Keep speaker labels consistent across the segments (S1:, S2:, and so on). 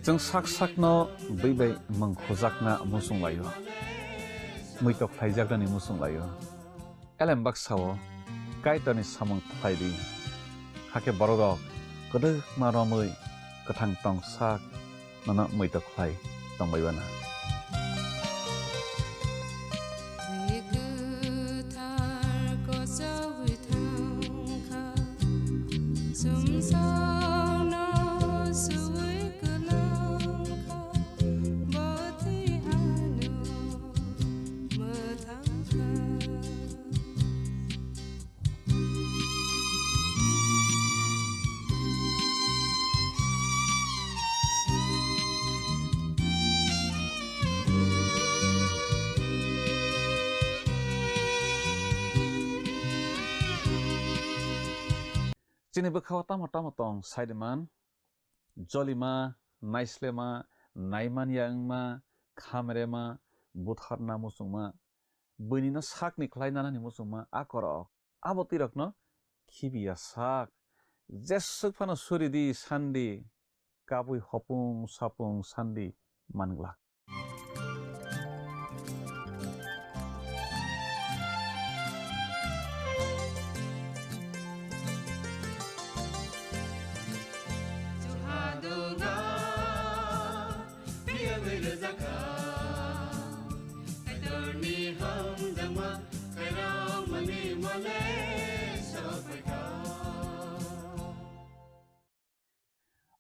S1: जों साक-साकनो बैबाय मंखजाकना मुसुंलायो मैतक थाइजाकनि मुसुंलायो एलेमबाक सावो काइटनि सामं थाइदि हाके बरदक गोदो मारमै गोथां टं साक नना मैतक थाइ दंबायबाना Jini bukhaw tama-tama tong saideman jolima naislema naiman yangma khamrema butharna musungma bunina sakni khlainana ni musungma akorok abotirokno khibiya sak jesuk phano suridi sandi kabui hopung sapung sandi manglak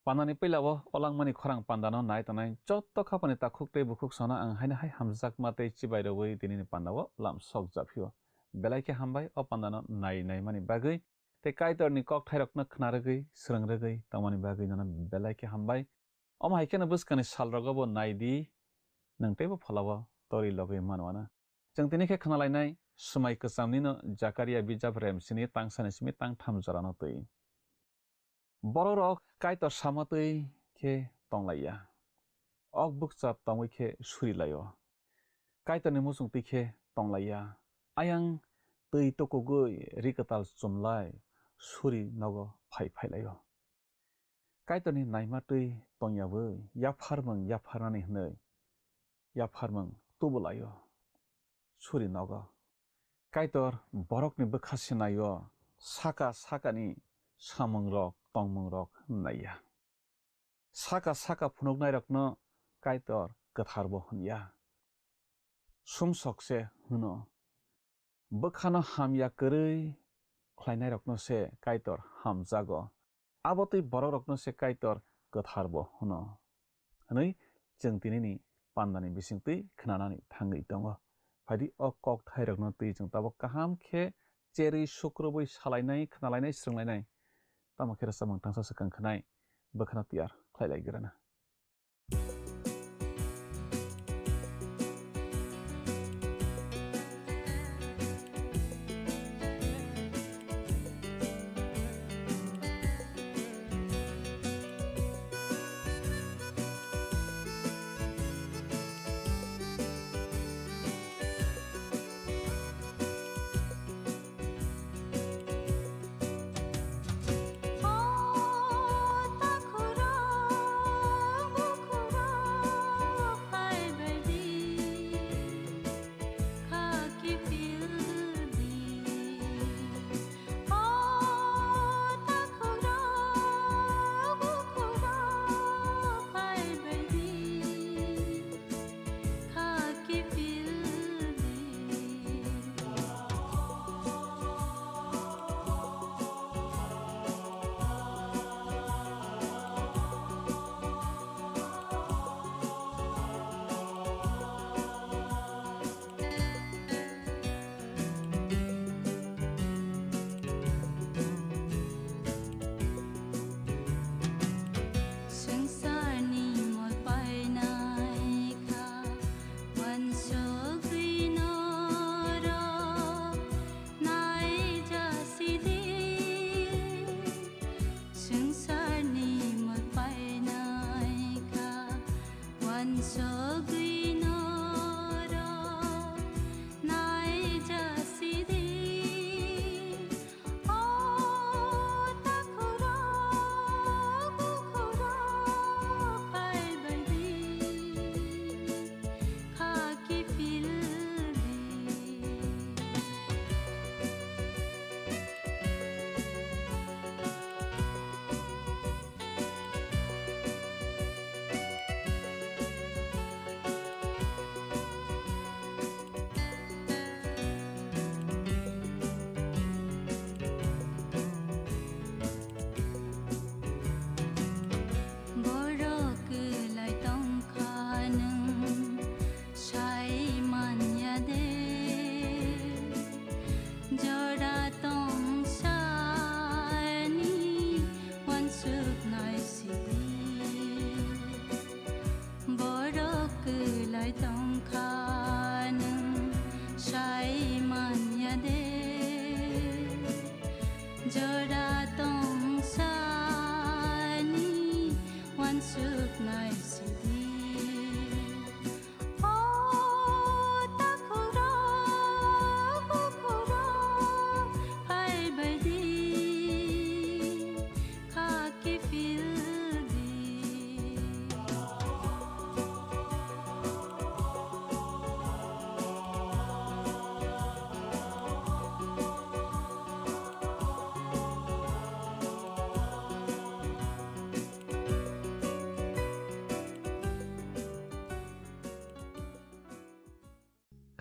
S1: Panani pelawo olangmani khorang pandano nai tanai jotto khapani takhukte bukhuk sona ang haina hai hamjak mate chibairoi dinini pandawo lam sok japhiyo belaike hambai o pandano nai nai mani bagui te kaitorni kok thairokna khnaregui srangregui tamani bagui nana belaike hambai oma haikena buskani salrogobo naidi nangtebo phalawo tori logui manwana jang tinike khnalainai sumai ksamnino jakaria bijab remsini tangsani simi tang thamjorano tui bororok kaitor samatui ke tonglaya ok bukcha tongui ke surilayo kaitor ni musung tikhe tonglaya ayang tui tokogui rikatal chumlai suri nogo phai phailayo kaitor ni naima tui tongyabui yapharmang yapharani hnoi yapharmang tubulayo suri nogo kaitor borok ni bukhasinayo saka sakani samangrok tongmangrok naya saka saka phunuknai rokno kaitor katharbo hunya sumsokse huno bukhano hamya korui khlainai rokno se kaitor hamjago abotui borok rokno se kaitor katharbo huno hanoi jeng tinini pandani bisingtui khnanani thangui tongo phadi o kok thai rokno tui jeng tabo kaham khe cheri sukrobui salainai khnalainai sranglainai tamo khe samang tangsa sakang khanai bukhana tiyar khlailai grana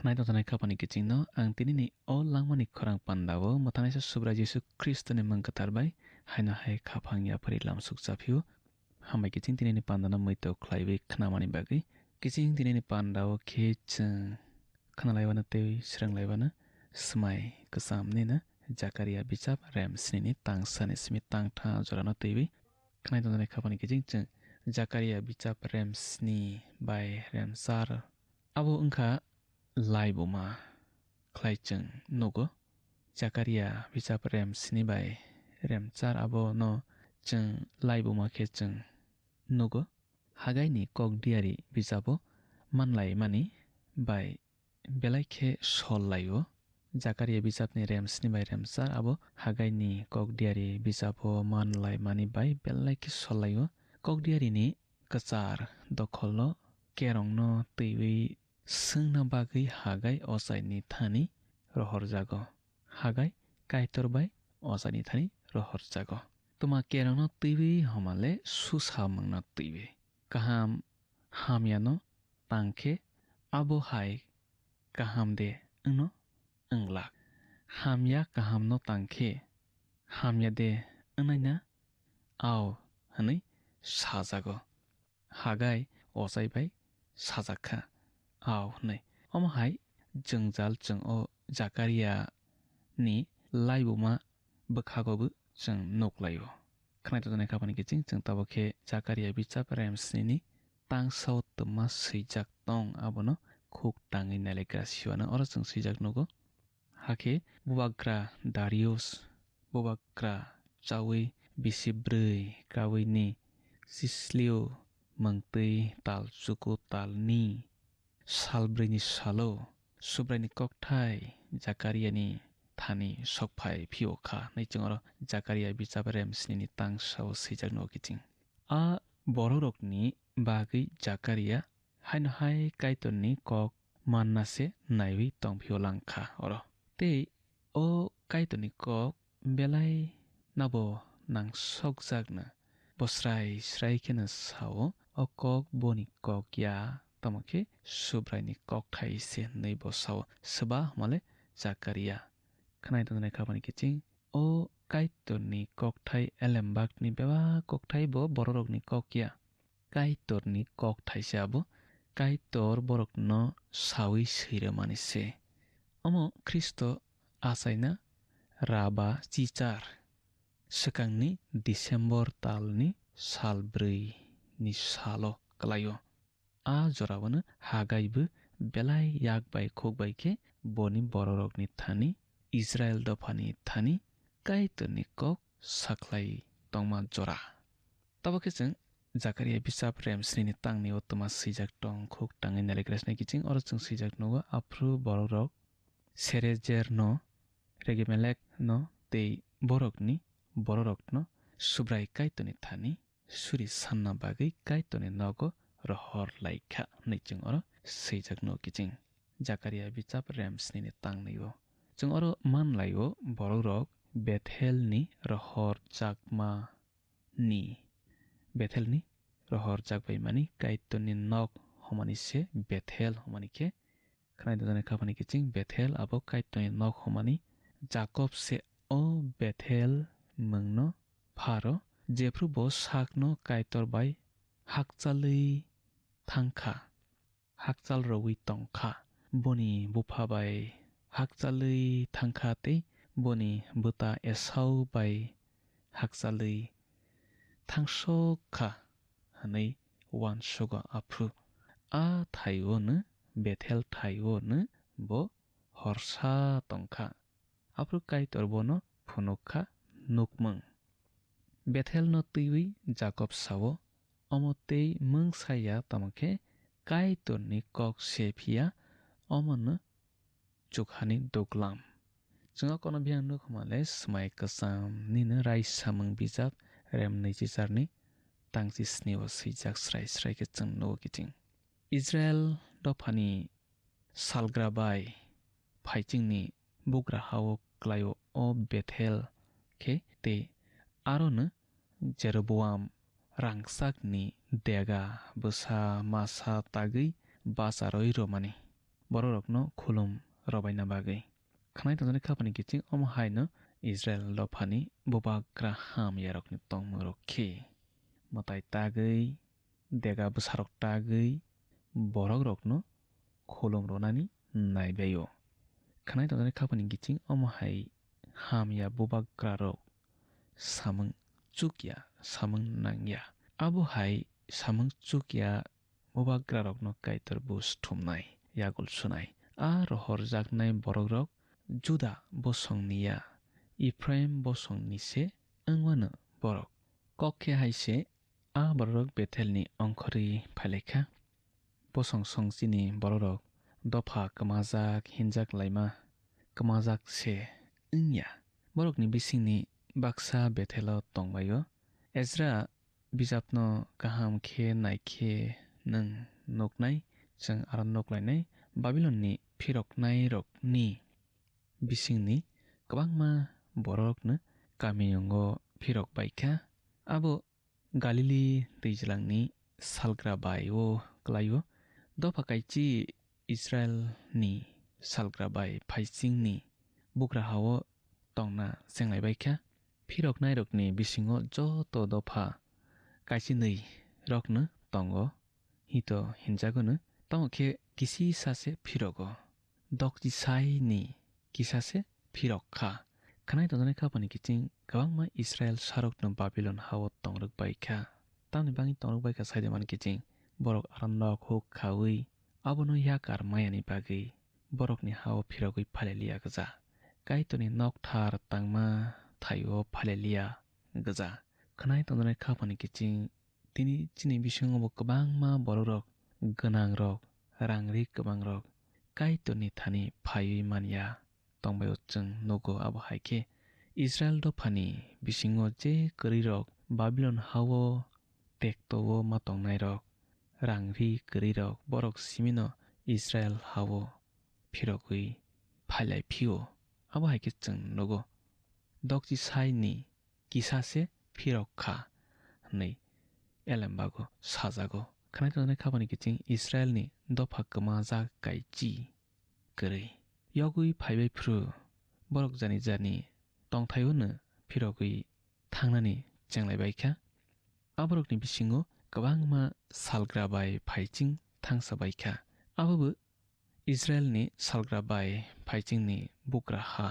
S1: Khnai tontonai khapani kichingno ang tinini o langmani khorang pandao mothanaisa subra Jesu Kristo ni mangkatarbai haina hai khapang ya phari lamsuk japhiu hambai kiching tinini pandana moito khlaibai khnamani bagui kiching tinini pandao khe chung khnalaibana tei sranglaibaना smai kasamni na Zakaria bichap remsni tangsani simi tangtha jorano teibi khnai tontonai khapani kiching chung Zakaria bichap remsni bai remsar abo wngkha laiboma khlaichung nugo Zakaria bichap remsni bai remchar abo no chung laiboma khe chung nugo Hagai ni kokdiari bichapo manlai mani bai belai khe sollaio Zakaria bichapni remsni bai remchar abo Hagai ni kokdiari bichapo manlai mani bai belai khe sollaio kokdiari ni kachar dokholno kerongno teiwi sungna bagui Hagai osai ni thani rohorjago Hagai kaitor bai osai ni thani rohorjago tuma kerongno teiwi homale susamangna teiwi kaham hamyano tangkhe abo hai kaham de wngno wnglag hamya kaham no tangkhe hamya de wngnaina aw hwnwi sajago Hagai osai bai sajakha aw hnwi omo hai jungjal chung o Zakaria ni laiboma bwkhagobu chung nuklaio khnai tontonai khapani kiching chung tabo khe Zakaria bichap remsni tangso tuma swijak tong abono khuk tangwi nalaikra siwano oro chung swijak nugo hakhe bubagra Darius bubagra chawi bisibrui kawi ni Sisliu mangtwi tal chuku talni salbrui ni salo subrai ni kokthai Zakaria ni thani sokphai phiokha naichung oro Zakaria bichap remsni tangso swijak nugo kiching a bororokni bagui Zakaria haino hai kaitorni kok mannase naiwi tongphio langkha oro tei o kaitorni kok belai nabo nangsokjakna bosrai srai kheno sao o kok boni kok ya tamokhe subrai ni kokthai se nei bo sao sba male Zakaria khnai tontonai khapani kiching o kaitorni kokthai elembak ni beba kokthai bo bororokni kokya kaitorni kokthai se abo kaitor borokno sawi swiramani se omo Kristo achaina raba chichar swkangni December talni salbrui ni salo klaio a jorabano Hagaibu belai yakbai khokbai khe boni bororokni thani Israel dophani thani kaitorni kok saklai tongma jora tabo khe chung Zakaria bichap remsni tangni otoma swijak tong khuk tangwi nalaikra kiching oro chung swijak nugo afru borok Serezer no Regemelek no tei borokno subrai kaitorni thani suri sanna bagui kaitorni nogo rohor laikha naichung oro swijak nugo kiching Zakaria bichap remsni tangnio chung oro manlaio borok Bethel ni rohor jakma ni Bethel ni rohor jakbai mani kaitorni nok homani se Bethel homani khe khnai tontonai khapani kiching Bethel abo kaitorni nok homani Jacob se o Bethel mungno pharo jefru bo sakno kaitor bai hakchalwi thangkha hakchal rowi tongkha boni bupha bai hakchalwi thangkha tei boni buta Esau bai hakchalwi thangsokha hwnwi uansugo afru a thaio no Bethel thaio no bo horsa tongkha afru kaitor bono phunukha nukmung Bethel no twiwi Jacob sao omo tei mungsaya tamokhe kaitorni kok sephia omo no chukhani duklam chungo kono byang nukhumale smai kasam nino raisamung bijap remni chicharni tangchi sneo swijak srai srai khe chung nugo kiching Israel dophani salgra bai phaichingni bugra hao klaio o Bethel khe tei arono Jeroboam rangsakni dega bwsa masa tagwi bacharoi romani
S2: borokno khulum robaina bagui khanai tongjani khapani kiching omo haino Israel lophani bubakra ham yarokni tongmorok khe matai tagui dega bwsarok tagui borok rokno khulum ronani naibaio khanai tongjani khapani kiching omo hai ham ya bubakra rok samung chukya samung nangya abo hai samung chukya bubakra rokno kaitor bus thumnai yagul sunai a rohorjaknai borok rok Juda bosongniya Ephraim bosongni se wngmano borok kokhe haise a borok Bethelni ongkhori phailekha bosong songchini borok dofa kmajak hinjak laima kmajak se wngya borokni bisingni baksa Bethelo tongbaio Ezra bijapno kaham khe naikhe nung nuknai chang aro nuklainai Babylonni phiroknai rokni bisingni kwbangma borokno kamiyungo phirokbaikha abo Galili twijlangni salgra bai o klaio dofa kaichi Israelni salgra bai phaichingni bukrahao tongna chenglaibaikha phiroknai rokni bisingo joto dofa kaisinui rokno tongo hito hinjagono tongkhe kisi sase phirogo dokji sai ni kisase phirokha khanai tongjani khapani kiching kwbangma Israel sarokno Babylon hao tongrokbaikha tamni bangi tongrokbaikha saide mani kiching borok arandok huk khawi abono yakar mayani bagui borokni hao phirogui phaleliya gja kaitoni nokthar tangma thaio phaleliya gja khanai tongjani khapani kiching tini chini bisingo bo kwbangma borok gwnang rok rangri kwbang rok kaitoni thani phaiwi manya tongbaio chung nugo abo haikhe Israel dophani bisingo je kwrwi rok Babylon hao tektao ma tongnai rok rangri kwrwi rok borok simino Israel hao phirogui phailaifio abo haikhe chung nugo dokji sai ni kisase phirokha hinui elembago sajago khanai tongjani khapani kiching Israelni dofa kwmajak kaichi kwrwi yogui phaibai phuru borok jani jani tongthaionu phirogui thangnani chenglaibaikha aborokni bisingo kwbangma salgra bai phaiching thangsabaikha abobo Israelni salgra bai phaichingni bukraha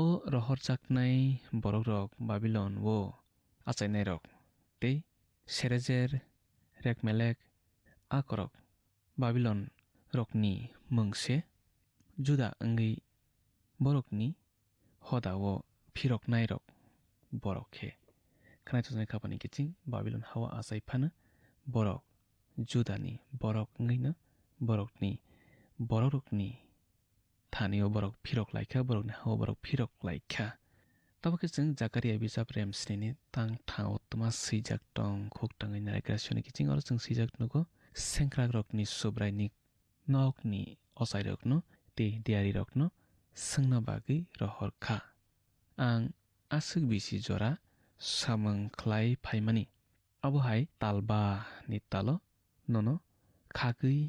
S2: o rohorjaknai borok rok Babylon o achainai rok tei Serezer Rekmelek akorok Babylon rokni mungse Juda wngwi borokni hodao phiroknai rok borok khe khanai tongjani khapani kiching Babylon hao achaifano borok Judani borok wngwino borok rokni thanio borok phiroklaikha borokni hao borok phiroklaikha tabukhe chung Jakaria bijap rem snini tang thao tuma swijak tong khuk tangwi naragrasoni kiching oro chung swijak nugo sengkrak rokni subraini nokni ochai rokno tei diari rokno sungna bagui rohorkha ang aswk bisi jora samung khlai phaimani abo hai talba ni talo nono khagui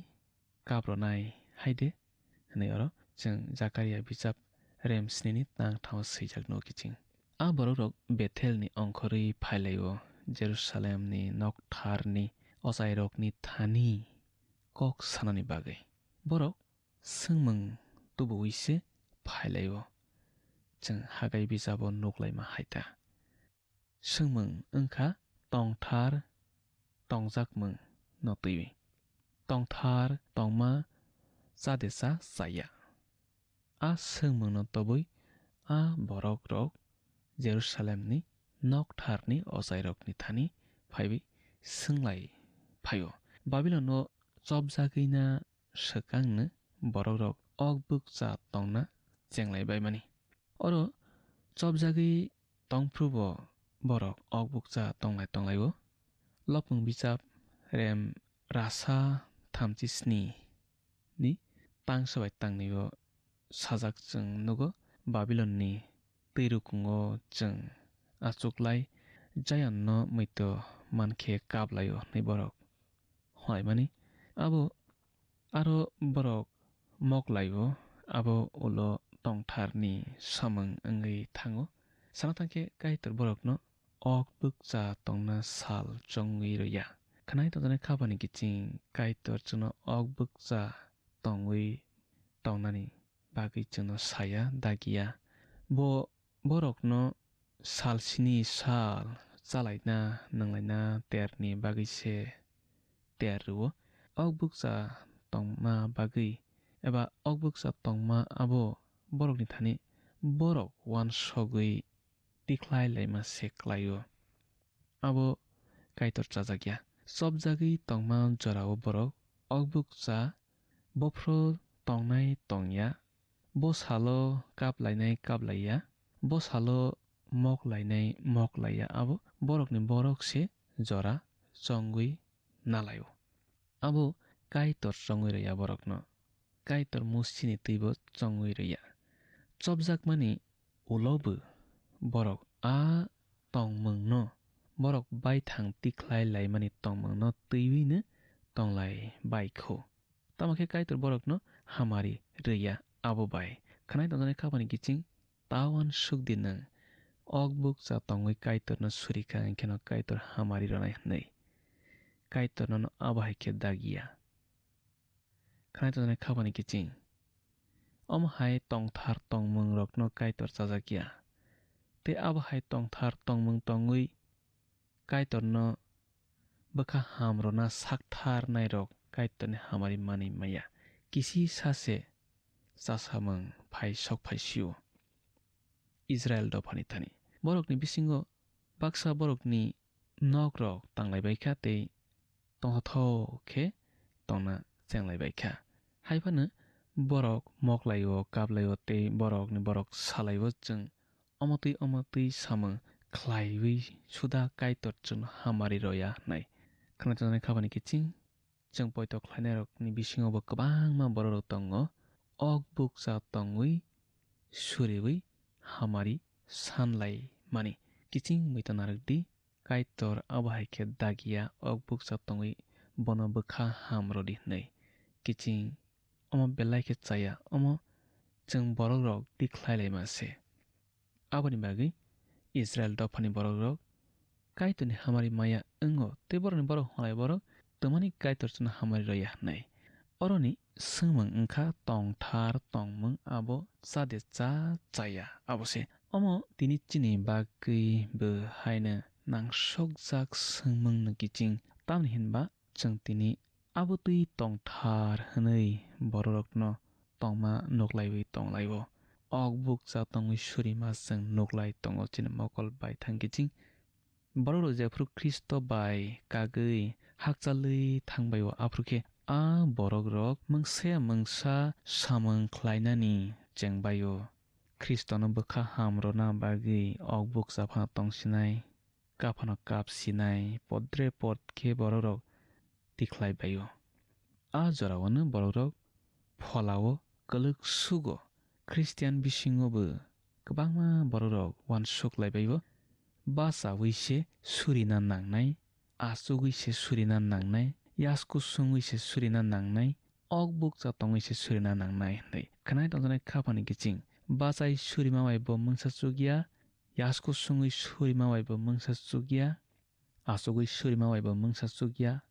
S2: kabronai haide hinui oro chung Jakaria bijap rem snini tang thao swijak nugo kiching a borok rok Bethelni ongkhorwi phailaio Jerusalemni noktharni ochai rokni thani kok sanani bagui borok sungmung tubuwi se phailaio chung hagai bijabo nuklaima haita sungmung wngkha tongthar tongjakmung no twiwi tongthar tongma chadesa chaya a sungmung no tobui a borok rok Jerusalemni noktharni ochai rokni thani phaiwi sunglai phaio Babylon o chopjagui na swkangno borok rok okbukcha tongna chenglaibaimani oro chopjagui tongphrubo borok okbukcha tonglai o lopung bijap rem rasa 37 ni tangsabai tangnio sajak chung nugo Babylonni twirukungo chung achuklai Zion no muito mankhe kaplaio hinui borok holaimani abo aro borok moklaibo abo ulo tongtharni samung wngwi thango sana tangkhe kaitor borokno ok bukcha tongna sal chongwi rwya khnai tongjaknai khabani kiching kaitor chwngno ok bukcha tongwi tongnani bagwi chwngno saya dagiya bo borokno sal sini sal chalaina nanglaina terni bagwi se ter rwo ok bukcha tongma bagwi eba ok bukcha tongma abo borokni thani borok wansogwi tikhlai laima se khlaio abo kaitor chajakya chopjagwi tongma jorao borok ok bukcha bofro tongnai tongya bo salo kaplainai kaplaiya bo salo moklainai moklaiya abo borokni borok se jora chongwi nalaio abo kaitor chongwi rwya borokno kaitor muschini twibo chongwi rwya chopjakmani ulobo borok a tongmungno borok baithang tikhlai laimani tongmungno twiwino tonglai baikho tamokhe kaitor borokno hamari rwya abo bai khnai tongjaknai khabani kiching tawan sukdi nwng ok bukcha tongwi kaitorno surika hingkheno kaitor hamari ronai hnwi kaitorno no abo haikhe dagiya khnai tongjaknai khabani kiching omo hai tongthar tongmung rokno kaitor chajakya tei abo hai tongthar tongmung tongwi kaitorno bwkha hamrona saktharnai rok kaitorni hamari manwi maya kisi sase chasamung phai sokphaisio Israel dophani thani borokni bisingo baksa borokni nok rok tanglaibaikha tei tongthok khe tongna chenglaibaikha haibano borok moklaio kaplaio tei borokni borok salaio chwng omotwi samung khlaiwi suda kaitor chwngno hamari roya hnai khwnai tongjaknai khabani kiching chwng poito khlainai rokni bisingo bo kwbangma borok rok tongo ok bukcha tongwi suriwi hamari sanlaimani kiching muita narwkdi kaitor abo haikhe dagiya ok bukcha tongwi bono bwkha hamrodi hnwi kiching omo belai khe chaya omo chwng borok rok tikhlai laima se aboni bagwi Israel dophani borok rok kaitorni hamari maya wngo tei borokni borok hwnglai borok tongmani kaitor chwngno hamari roya hnai oroni swngmung wngkha tongthar tongmung abo chade chaya abo se omo tini chini bagwi bo haino nangsokjak swngmung no kiching tamoni hinba chwng tini abotwi tongthar hwnwi borok rokno tongma nuklaiwi tonglaio ok bukcha tongwi surima chwng nuklai tongo chini mokol baithang kiching borok rok jephru Kristo bai kagwi hakchalwi thangbaio afrukhe a borok rok mungsa samung khlainani chengbaio Kristono bwkha hamrona bagwi ok bukcha phano tongsinai kaphano kapsinai podre pod khe borok rok tikhlaibaio a joraono borok rok pholao kwlwk sugo Christian bisingobo kwbangma borok rok uansuklaibaio bachawi se surina nangnai achukgwi se surina nangnai yasku sungwi se surina nangnai ok bukcha tongwi se surina nangnai hnwi khnai tongjaknai khabani kiching bachai surima bai bo mungsa chukya yasku sungwi surima bai bo mungsa chukya achukgwi surima bai bo mungsa chukya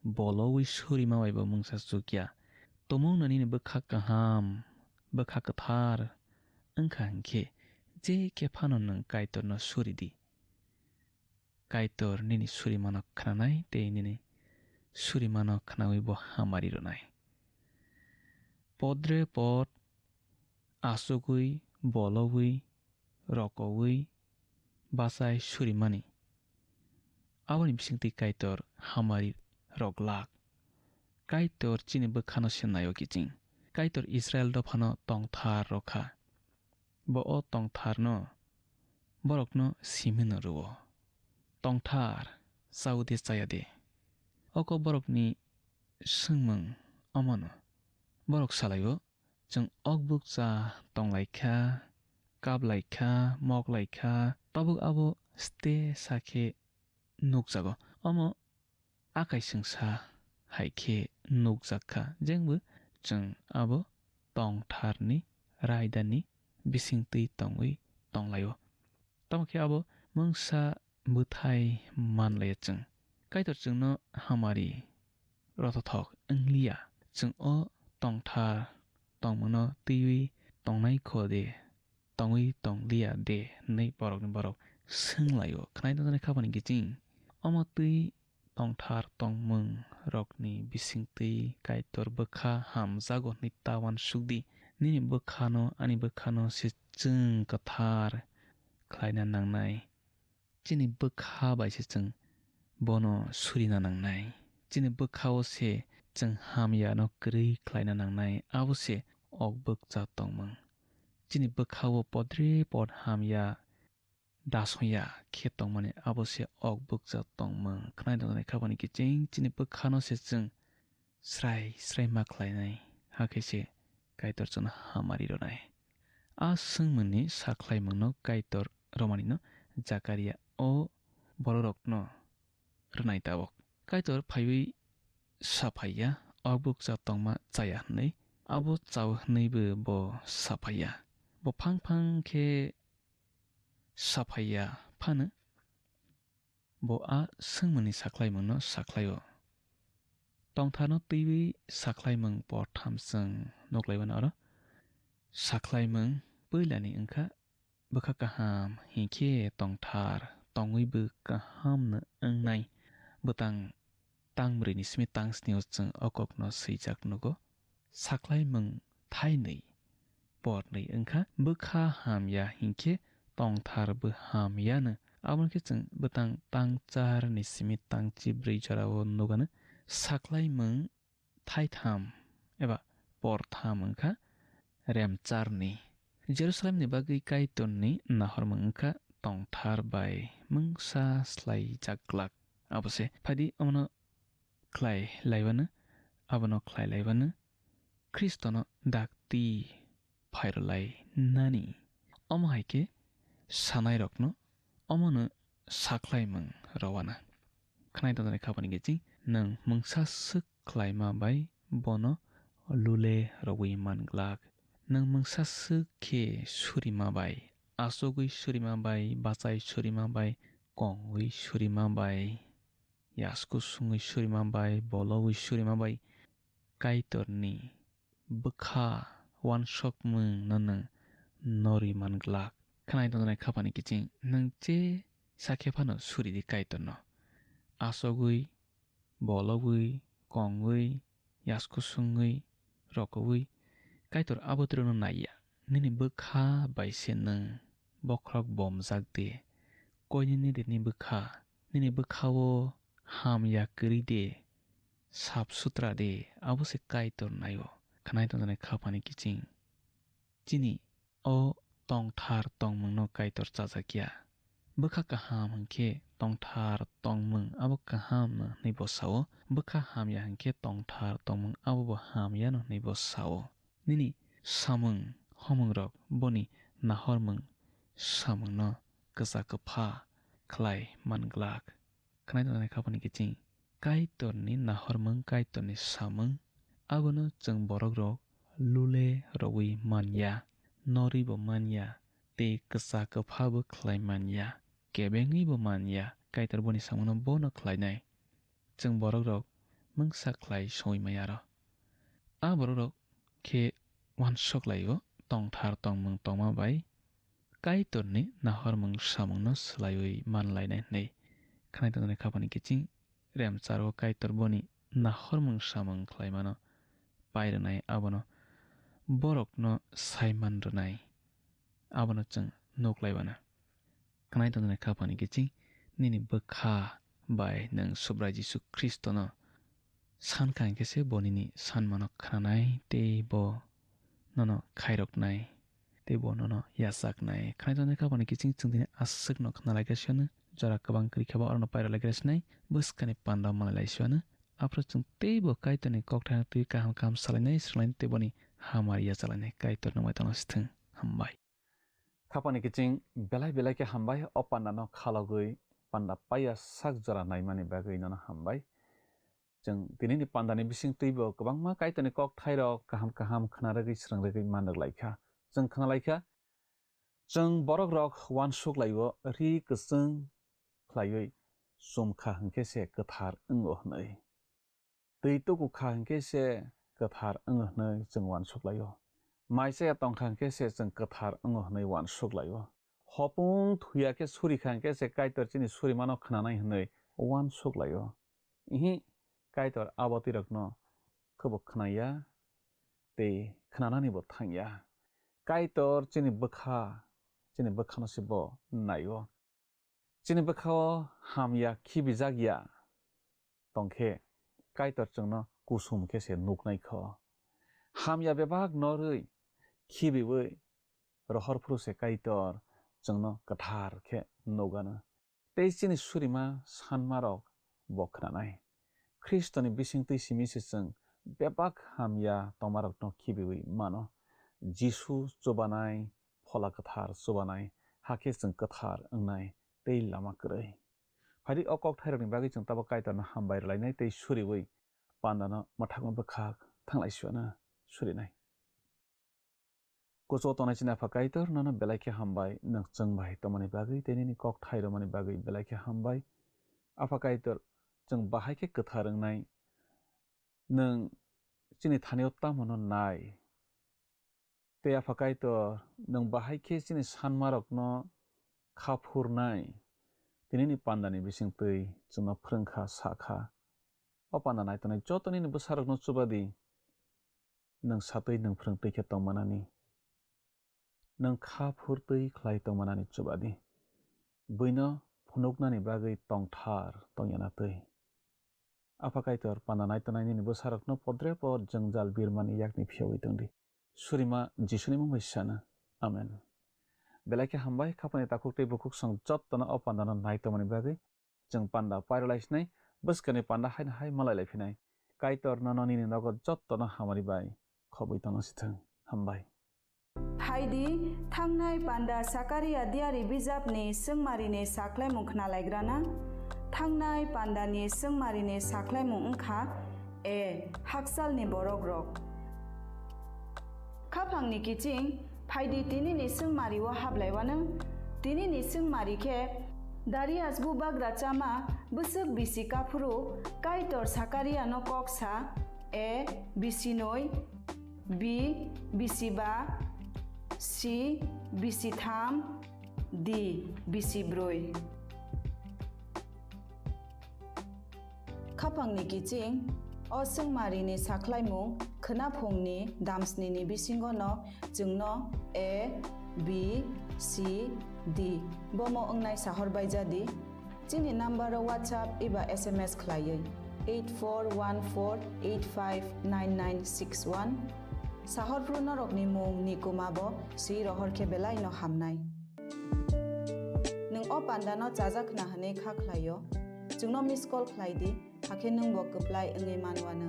S2: bolowi surima bai bo mungsa chukya tomungno nini bwkha kaham bwkha kwthar wngkha hinkhe jekhe phano nwng kaitorno suridi kaitor nini surimano khnanai tei nini surimano khnawi bo hamari ronai podre pod achukgwi bolowi rokowi bachai surimani aboni bisingtwi kaitor hamari roglak kaitor chini bwkhano se naio kiching kaitor Israel dophano tongthar rokha bo o tongtharno borokno simino rwo tongthar chawde chayade oko borokni swngmung omono borok salaio chwng ok bukcha tonglaikha kaplaikha moklaikha tabuk abo ste sakhe nukjago omo akaisungsa haikhe nukjakkha jengbo chwng abo tong thar ni raida ni bising tui tongui tonglayo tamke abo mungsa buthai man laya chung kaitor chung no hamari rotothok anglia chung o tong thar tongmano tiwi tongnai khode tongui tonglia de nei borok sunglayo khnai done khabani giching omo tui tongthar tongmung rokni bisingtui kaitor bokha hamjago ni tawan sukdi nini ani bokhano se chung kathar khlaina nangnai chini bokha bai se chung bono surina nangnai chini bokhao se chung hamya no krui khlaina nangnai abo se ok bokcha tongmung chini bokhao podre pod hamya dasoya khe tongmani abo se ok bokcha tongmung khnai done khabani kiching chini bokhano se chung srai ma khlainai hakhe se kaitor chung hamari ronai a sungmani sakhlaimung no kaitor romani no Zakaria o borok no rnai tabok kaitor phaiwi saphaya ok bokcha tongma chaya hnei abo chaw hnei bo saphaya bo phang khe saphaya phano bo a sungmani sakhlaimung no sakhlaio tongthano tiwi sakhlaimung por thamsung noklaiban aro sakhlaimung puilani wngkha bokha kaham hinkhe tongthar tongwibo kaham no wngnai botang tangmrui ni simi tangsnio chung okok no swijak nugo sakhlaimung thainui pornui wngkha bokha hamya hinkhe tongthar bo hamya no aboni chung botang tangchar ni simi tangchibrui jorao nugano sakhlaimung thaitham eba portham wngkha remcharni Jerusalem ni bagui kaitorni nahormung wngkha tongthar bai mungsa slaijaklak abose phadi omono khlai laibano Kristono dakti phairolai nani omo haike sanai rokno omono sakhlaimung rowana khnai done khabani gechi nang mungsa suk khlaima bai bono lule rogui manglak nang mungsa suk khe surima bai asogui surima bai bachai surima bai kongui surima bai yasku sungui surima bai bologui surima bai kaitorni bokha wansokmung no nang nori manglak khnai done khabani kiching nang che sakhephano suridi kaitorno asogui bologui kongui yasku sungui rokogui kaitor abotrono naiya nini bokha bai se nang bokrok bomjak de koinini de ni bokha nini bokhao hamya kri de sap sutra de abo se kaitor nayo khnai done khabani kiching chini o tongthar tongmung no kaitor chajakya bokha kaham hingkhe tongthar tongmung abo kaham no hnei bosao bokha hamya hingkhe tongthar tongmung abo bo hamya no hnei bosao nini samung homung rok boni nahormung samung no ksa kpha khlai manglak khnai done khabani kiching kaitorni nahormung kaitorni samung abono chung borok rok lule rogui manya nori bo manya tei ksa kpha bo khlai manya kebengui bo manya kaitor boni samung no bono khlainai chung borok rok mungsa khlai soi mayaro a borok rok khe wansok laio tongthar tongmung tongma bai kaitorni nahormung samung no slaioi manlainai hnei khnai done khabani kiching remcharo kaitor boni nahormung samung khlaimano pairwnai abono borokno saiman rwnai abono chung noklaibana khnai done khabani kiching nini bokha bai nang subrai Jisu Kristono sankha hingkhe bonini sanmano khnanai tei bo nono khairoknai tei bo nono yasaknai khnai done khabani kiching chung dini aswkno khnalaigasiano jora kwbang krikhaba orno pairolaigrasnai bwskani panda manlaisiano afro chung tei bo kaitorni kokthai tui kaham kaham salainai swrlainai tei boni hamariya chalainai kaitor no maitano sithung hambai
S1: khapani kiching belai ke hambai o panda no khalogui panda paya sak jora naimani bagui no hambai जों दिनैनि पान्दानि बिसिं तैबो गोबांमा काइटनि कक थाइरक गाहाम गाहाम खोनारगै स्रांरगै मानक लाइखा जों खोनालाइखा जों बरक रक वान सुक लाइयो रि गोसों ख्लायै समखा हंकेसे गोथार ओंगो हनै दै तगुखा हंकेसे गोथार ओंगो हनै जों वान सुक लाइयो माइसे तंखा हंकेसे जों गोथार ओंगो हनै वान सुक लाइयो हपुं थुयाके सुरिखा हंकेसे काइटर चिनि सुरि मानो खोनानाय हनै वान सुक लाइयो इहि काइटर आबति रकनो खबो खोनाया ते खोनानानैबो थांया काइटर चिनि बोखानोसिबो नायो चिनि बोखाओ हामया खिबिजागिया तंखे काइटर जोंनो कुसुम केसे नुकनायखो हामया बेबाग नरै खिबिबै रहर फ्रुसे काइटर जोंनो कथार के नौगानो ते चिनि सुरिमा सानमारक बखनानाय ख्रिस्टनि बिसिं तैसिमिसे जों बेबाग हामया तमारक न खिबिबै मानो जिसु जबानाय फला कथार जबानाय हाके जों कथार ओंनाय दै लामा करै फारि अकक थाइरनि बागै जों ताबा काइटरनो हामबाय लायनाय दै सुरिबै पान्दानो मथाकमा बखाक थांलायसुआनो सुरिनाय कोचो तनाय चिना काइटर ननो बेलाइके हामबाय नों जोंबाय तमानि बागै तेनिनि कक थाइरमानि बागै बेलाइके हामबाय आफा काइटर जों बाहायके कथार ओंनाय नों चिनि थानियाव तामनो नाय ते आफा काइटर नों बाहायके चिनि सानमारकनो खाफुरनाय दिनैनि पान्दानि बिसिं तै जोंनो फोरोंखा साखा अ पान्दा नायतनाय जतनिनि बोसारकनो चुबादि नों सातै नों फोरोंतैखे तंमानानि नों खाफुरतै ख्लाय तंमानानि चुबादि बैनो फुनुकनानि बागै तंथार तंयानातै आफा काइटर पान्दा नायतनायनि बोसारकनो पद्रे पद जंजाल बिरमानि याकनि फियावै तंदि सुरिमा जिसुनि मुङै सानो आमेन बेलाइके हामबाय खापानि ताकुक तै बुकुक सं जत्तना अ पान्दानो नायतमानि बागै जों पान्दा पाइरलाइसनाय बस्कनि पान्दा हायना हाय malaयलायफिनाय काइटर नननिनि नगद जत्तना हामारि बाय खबै तंसिथों हामबाय
S3: हाइदि थांनाय पान्दा साकारिया दियारि बिजाबनि सोंमारिनि साख्लायमुं खोनालायग्राना थांनाय पान्दानि सोंमारिनि साख्लायमुं ओंखा ए हाकसालनि बरक रक खाफांनि किचिं फाइदि तिनिनि सोंमारिवा हाबलायवानो तिनिनि सोंमारिखे दारियासबु बाग्रा चामा बोसोक बिसि काफुरु काइटर साकारिया न कक्सा ए बिसिनय बि बिसिबा सि बिसिथाम दि बिसिब्रै खाफांनि किचिं असोंमारिनि साख्लायमुं खोनाफंनि दामस्निनि बिसिंगनो जोंनो ए बि सि दि बमो ओंनाय साहरबाय जादि जोंनि नाम्बाराव वाट्सएप एबा SMS खलायै 8414859961 साहरफ्रु नरकनि मुं निकुमाबो सि रहरखे बेलाय न हामनाय नों अ पान्दानो जाजाखना हनै खाख्लायो जोंनो मिस कल खलायदि हाखे नों बकप्लाय ओङै मानवानो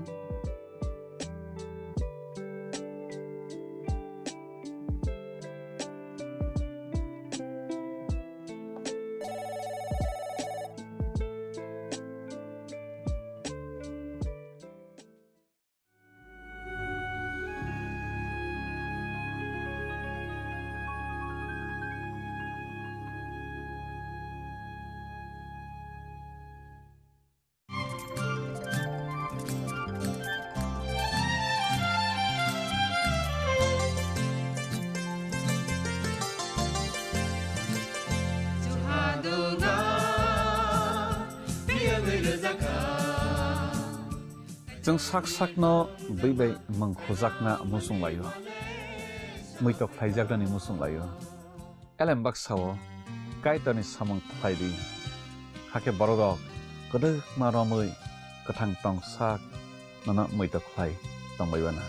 S1: जों साक साकनो बैबाय मंखजाकना मुसुंलायो मैतक थाइजाकनानि मुसुंलायो एलेम बाक्साओ काइटरनि सामं फाइदि हाके बरगक गदक मारमै गोथां तं साक नना मैतक फाइ तंबायवाना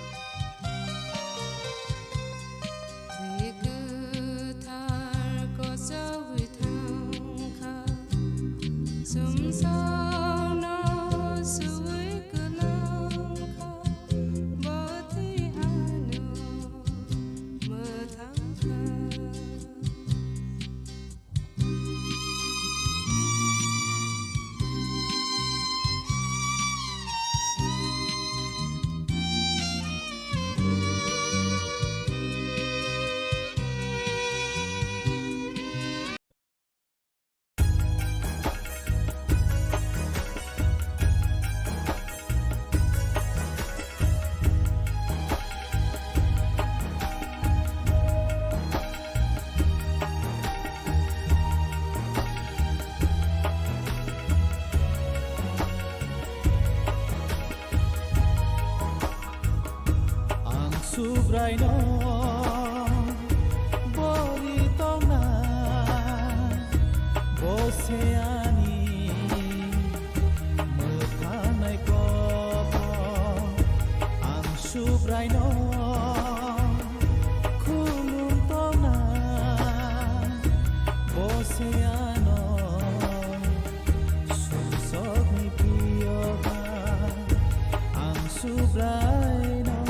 S4: subraino boritona boseani metanai ko ang subraino kuluntona boseano susok ni piyoga ang subraino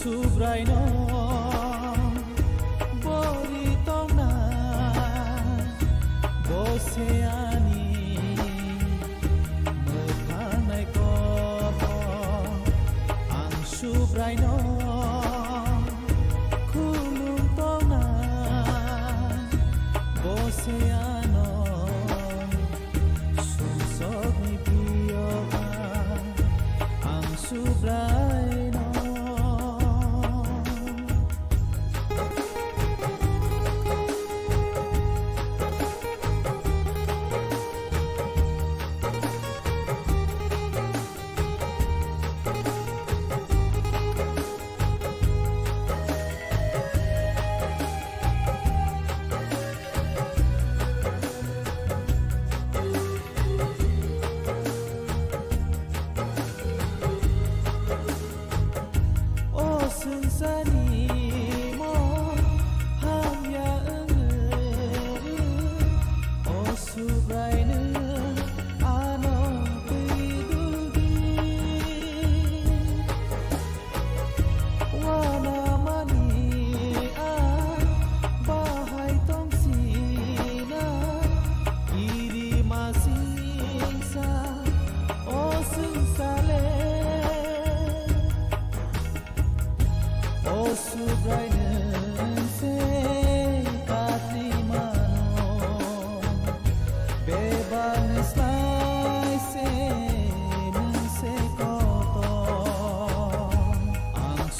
S4: subraino boritona boseani metanai ko ang subraino kuluntona boseano susok ni piyoga ang subraino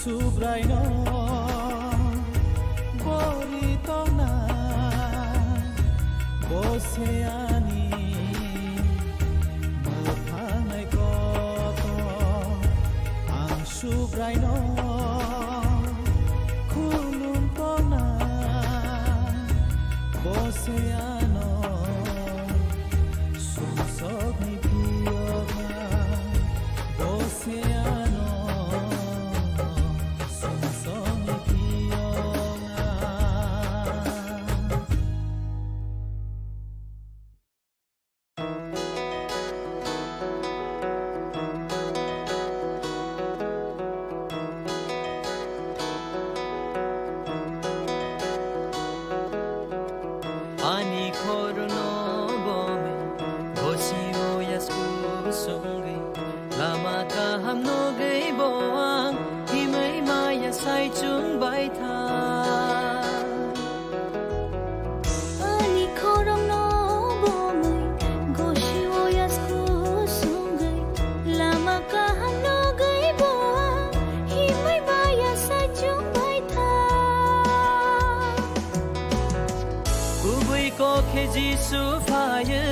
S4: subraino boritona boseani metanai ko ang subraino kuluntona boseano susok ni piyoga boseano
S5: Ani korono bome gosio yasku sungai lama ka hamno gai boang himai maya sai chung bai tha
S6: Ani korono bome gosio yasku sungai lama ka hamno gai boang himai maya sai chung bai tha
S5: Kubai ko ke jisu phaye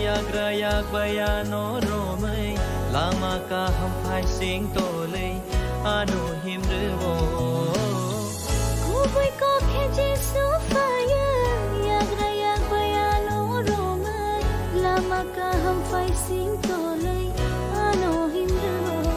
S5: yagra yagbaya no romai lama ka ham phai sing to le anu himre wo
S6: Kubai ko ke jisu phaye yagra yagbaya no romai lama ka ham phai sing to le ano himre wo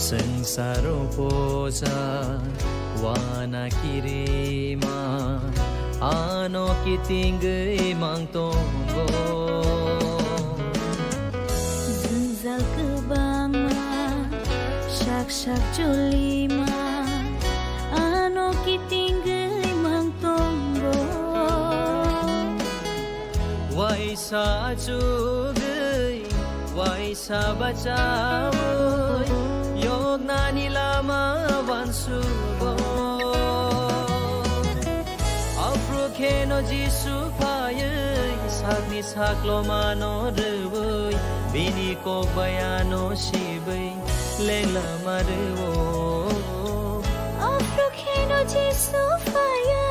S5: संसारो पोजा वाना किरिमा आनो कितिंगै मांगtongo
S6: Zunzal kebangma Syak-syak julima Ano kitinggay mang tonggo
S5: Wai sa chugay Wai sa bacawoy Yog na nila mawansugo Afro keno jisu payay Sakni saklo mano reway Bini ko bayano shibay Lengla marewo
S6: Afro keno jisu faya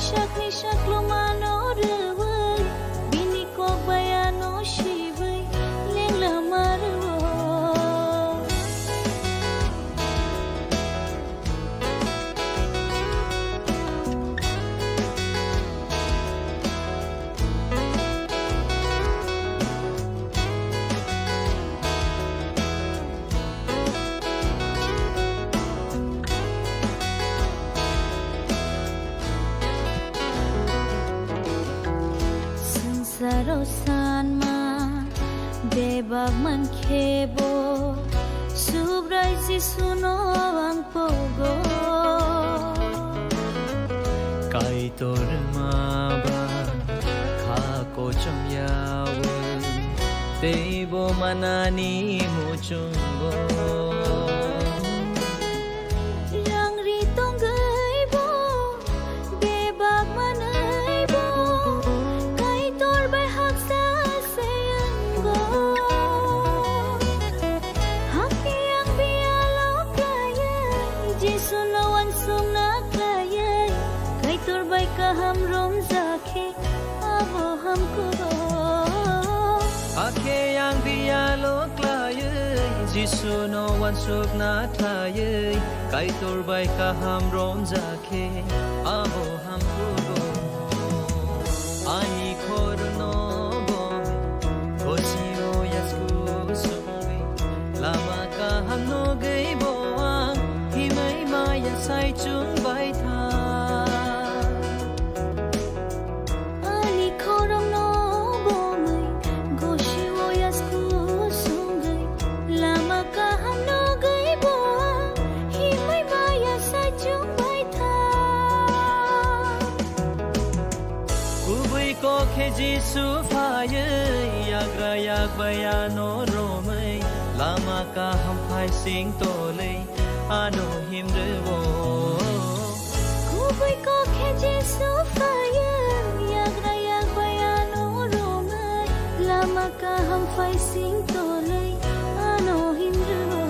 S6: Shakni shaklo mano reway Bini ko bayano shibay Lengla marewo Sarosan ma debag man kebo subray si suno ang pogo
S5: Kay tormaba Kako chomyawo Tebo manani mo chunggo
S6: Yang ritong gaybo debag man aybo kay torbay haksa sayanggo Hakiyang biyalo kayay Jisunawan sung na kayay Kay torbay kahamrom zake abo hamko
S5: Ake yang biyalo klayay Jisu no wansuk na tlayay Kay turbay kahamron zake Abo hamkugo Ani korono bome Kochi o yasku sungwe Lama kahamno gay boang Himay maya say chung bay tha
S6: Ani korong no bomay Goshi wo yasku sungay Lama kaham no gay boang Himay maya sa chung bay tha
S5: Kubuy ko ke Jisu fayay Yagra yagbayano romay Lama kaham phay sing tolay Ano himrewo
S6: Kuboy ko kay Jesu faya Yagrayag bayano romay Lama kaham fay sing tolay Ano himrewo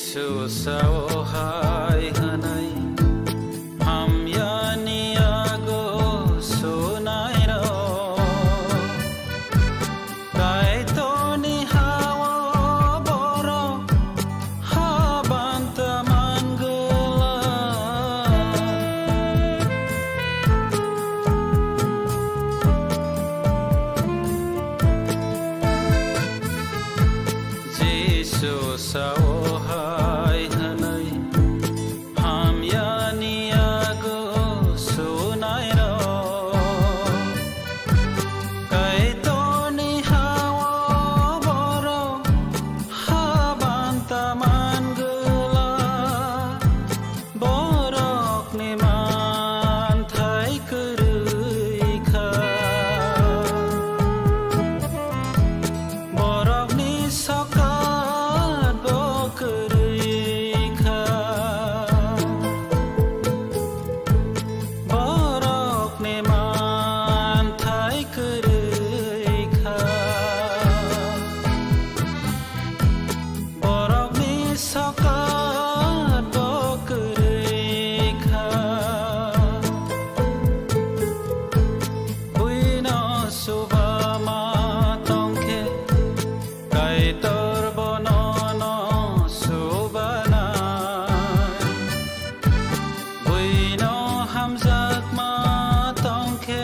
S7: Jesus sawhay hanay hamyani ago sunay ro kai to ni hawo boro habanta mangala Jesus sawhay hanay hamyani ago sunay ro kai to ni hawo boro habanta mangala borok ni man thai kurui kha borok ni sokat bokurui kha borok ni man thai kurui kha borok ni sokat bokurui kha buino subama tongke kai tor bonono subana buino hamzak ma tongke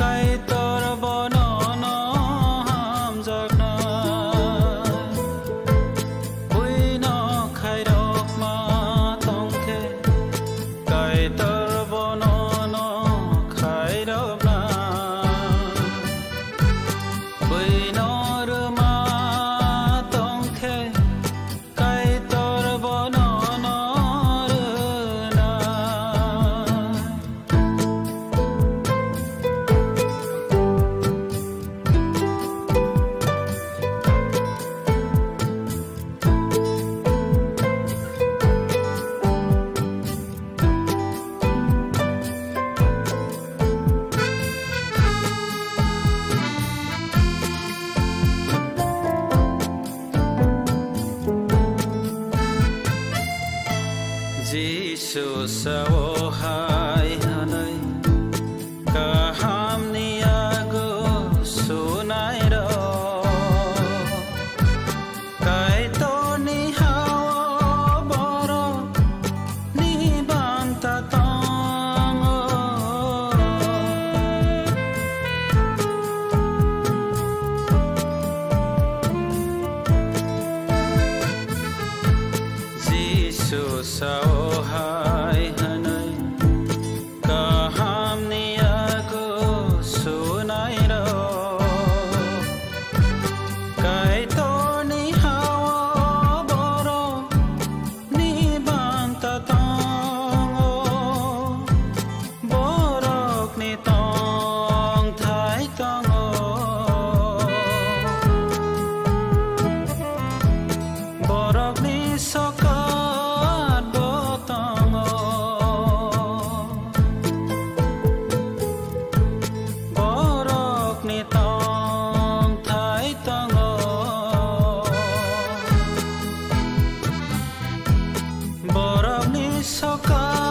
S7: kai tor bonono hamzak na buino khairok ma tongke kai tor bonono khairok na buino ruma tongke kai tor bonono runa Jesus sawhay hanay kaham ni ago sunay ro kai to ni hawo boro ni banta tongo Jesus sawhay hanay kaham ni ago sunay ro kai to ni hawo boro ni banta tongo borok ni tong thai tongo borok ni sokat botongo borok ni tong thai tongo borok ni sokat